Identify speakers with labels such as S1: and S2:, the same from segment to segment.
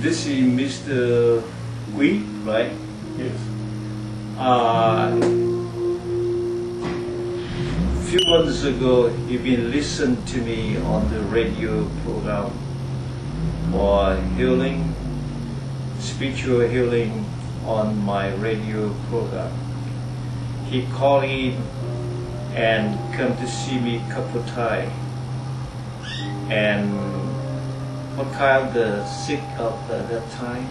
S1: This is Mr. Khoi, right?
S2: Yes.
S1: Few months ago, you've been listening to me on the radio program for healing, spiritual healing on my radio program. He called in and come to see me a couple of times. And what kind of the sick of that time?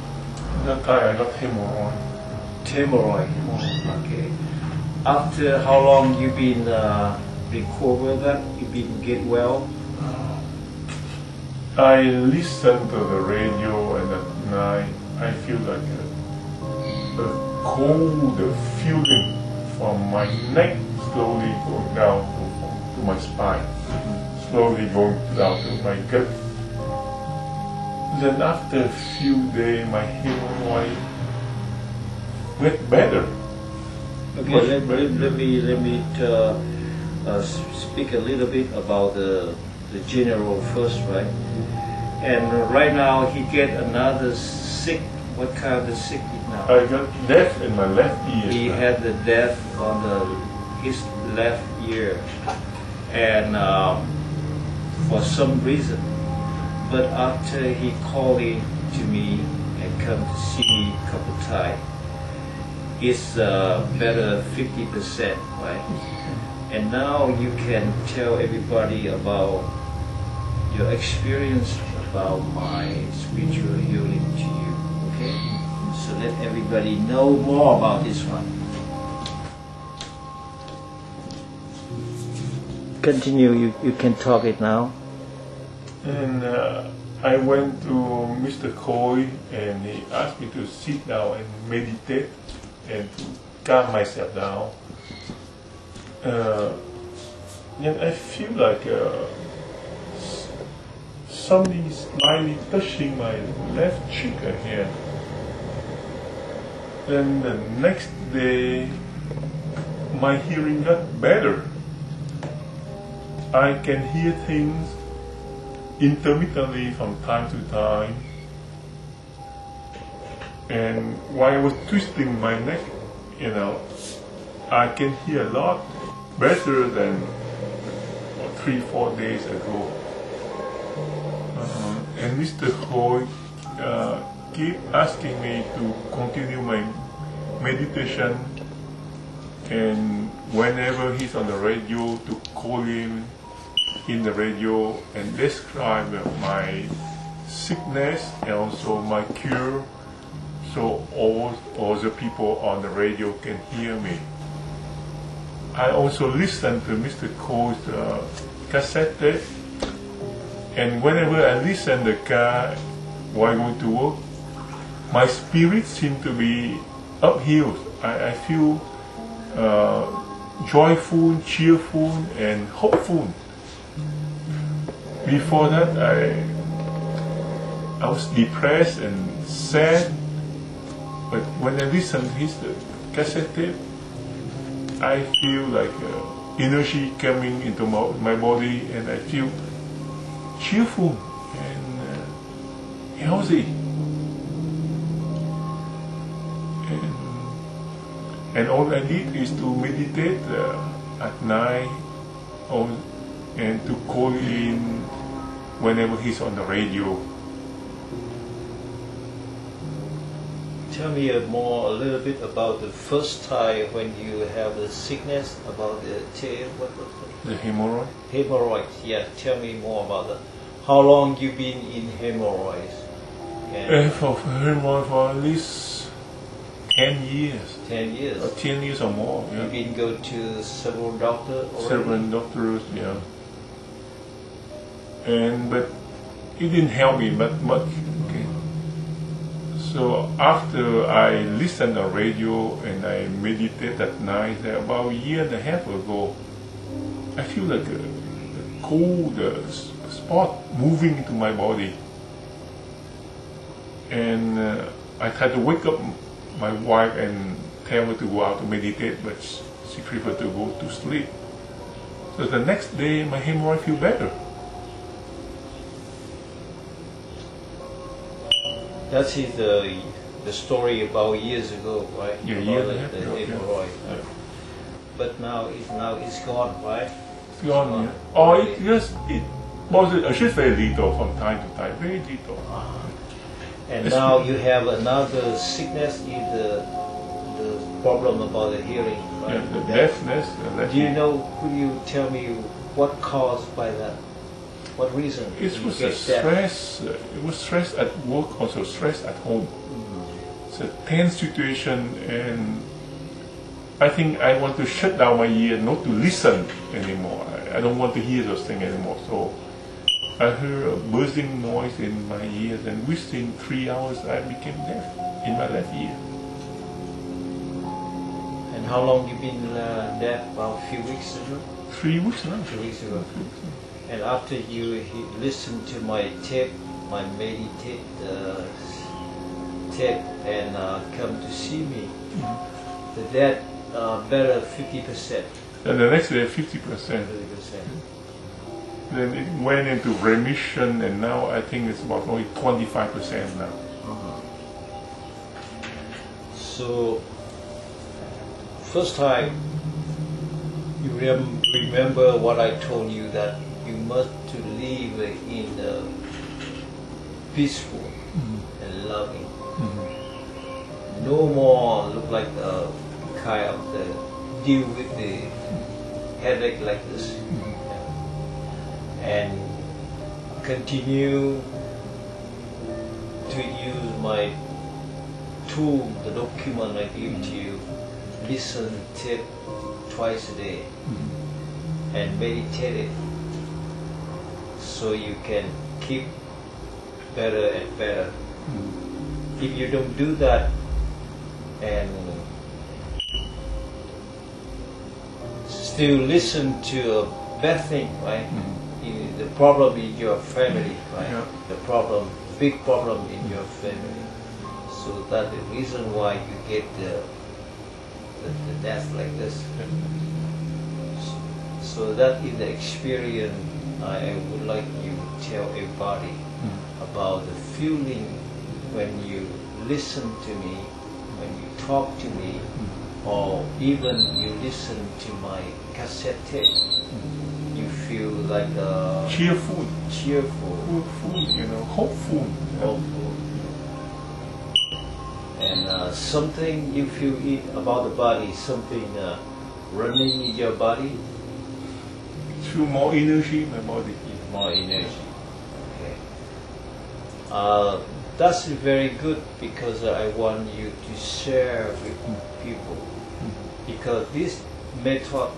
S2: That time I got hemorrhoid.
S1: Hemorrhoid. Okay. After how long you been recover that? You been get well?
S2: I listen to the radio and at night I feel like a cold feeling from my neck slowly going down to my spine, slowly going down to my gut. Then after a few days my hemorrhoid went better.
S1: Okay, let me speak a little bit about the general first, right? And right now he get another sick. What kind of sick now?
S2: I got deaf in my left ear.
S1: He had the deaf on his left ear, and for some reason. But after he called in to me and come to see me a couple of times, it's better 50%, right? And now you can tell everybody about your experience about my spiritual healing to you, okay? So let everybody know more about this one. Continue, you can talk it now.
S2: And I went to Mr. Khoi and he asked me to sit down and meditate and to calm myself down. And I feel like something is slightly touching my left cheek here. Then the next day my hearing got better. I can hear things intermittently from time to time, and while I was twisting my neck, I can hear a lot better than 3-4 days ago. And Mr. Khoi keep asking me to continue my meditation, and whenever he's on the radio, to call him in the radio and describe my sickness and also my cure, so all the people on the radio can hear me. I also listen to Mr. Khoi's cassette tape, and whenever I listen the car while going to work, my spirit seems to be uphill. I feel joyful, cheerful, and hopeful. Before that, I was depressed and sad, but when I listen to his cassette tape, I feel like energy coming into my body, and I feel cheerful and healthy. And all I did is to meditate at night, and to call in whenever he's on the radio.
S1: Tell me a little bit about the first time when you have the sickness, about the
S2: The hemorrhoid?
S1: Hemorrhoids, yeah. Tell me more about that. How long you been in hemorrhoids?
S2: For hemorrhoid for at least 10 years.
S1: 10 years?
S2: 10 years or more, yeah.
S1: You've been go to several doctors already?
S2: Several doctors, yeah. But it didn't help me much. Okay. So after I listened to radio and I meditate at night, about a year and a half ago, I feel like a cold spot moving into my body. And I tried to wake up my wife and tell her to go out to meditate, but she preferred to go to sleep. So the next day, my hemorrhoid feel better.
S1: That is the story about years ago, right?
S2: Yeah,
S1: about the
S2: yeah.
S1: hemorrhoid.
S2: Yeah.
S1: But now it's gone, right?
S2: It's gone, yeah. Oh, it was just very little from time to time, very little.
S1: And now you have another sickness, is the problem about the hearing, right?
S2: Yeah, the deafness.
S1: Do you know? Could you tell me what caused by that? What reason?
S2: It was a stress. It was stress at work, also stress at home. It's a tense situation, and I think I want to shut down my ear, not to listen anymore. I don't want to hear those things anymore. So I heard a buzzing noise in my ears, and within 3 hours I became deaf in my left ear.
S1: And how long you been deaf? About a few weeks ago?
S2: 3 weeks now.
S1: 3 weeks ago. And after you listened to my tape, my meditate tape, and come to see me, that better 50%.
S2: And the next day 50%. Then it went into remission, and now I think it's about only 25% now.
S1: So, first time, you remember what I told you, that you must to live in the peaceful and loving. No more look like the kind of the deal with the headache like this. And continue to use my tool, the document I give to you, listen tape twice a day, and meditate it, so you can keep better and better. If you don't do that, and still listen to a bad thing, right? The problem in your family, right?
S2: Yeah.
S1: The problem, big problem in your family. So that's the reason why you get the death like this. So that is the experience I would like you to tell everybody about the feeling when you listen to me, when you talk to me, or even you listen to my cassette tape. You feel like
S2: cheerful, you know, hopeful.
S1: And something you feel about the body, something running in your body.
S2: Feel more energy in my body.
S1: More energy. Okay. That's very good, because I want you to share with people, because this method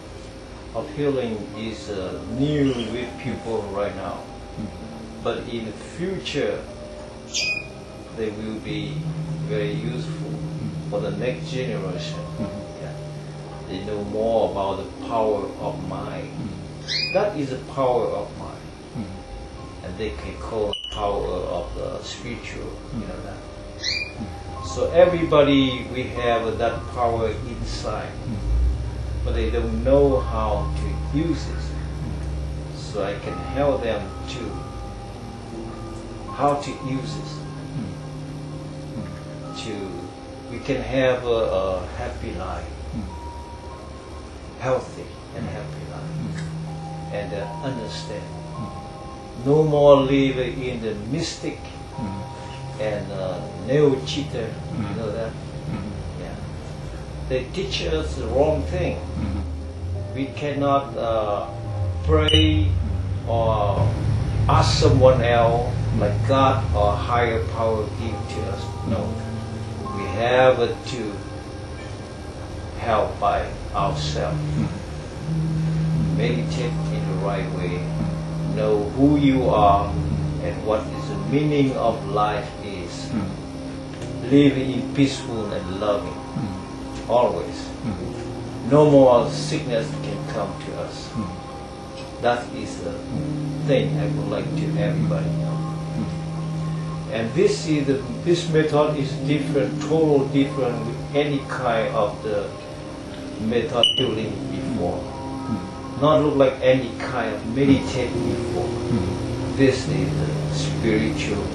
S1: of healing is new with people right now, but in the future they will be very useful for the next generation. They know more about the power of mind. That is the power of mind, and they can call it power of the spiritual. You know that. So everybody, we have that power inside, but they don't know how to use it. So I can help them to how to use it. We can have a happy life, healthy and happy life, and understand. No more live in the mystic and neo-cheater, you know that? Yeah. They teach us the wrong thing. We cannot pray or ask someone else, like God or higher power give to us. No. We have to help by ourselves. Meditate in the right way. Know who you are and what is the meaning of life is. Live in peaceful and loving. Always. No more sickness can come to us. That is the thing I would like to everybody know. And this method is different, total different with any kind of the method healing before. Not look like any kind of meditate before. This is the spiritual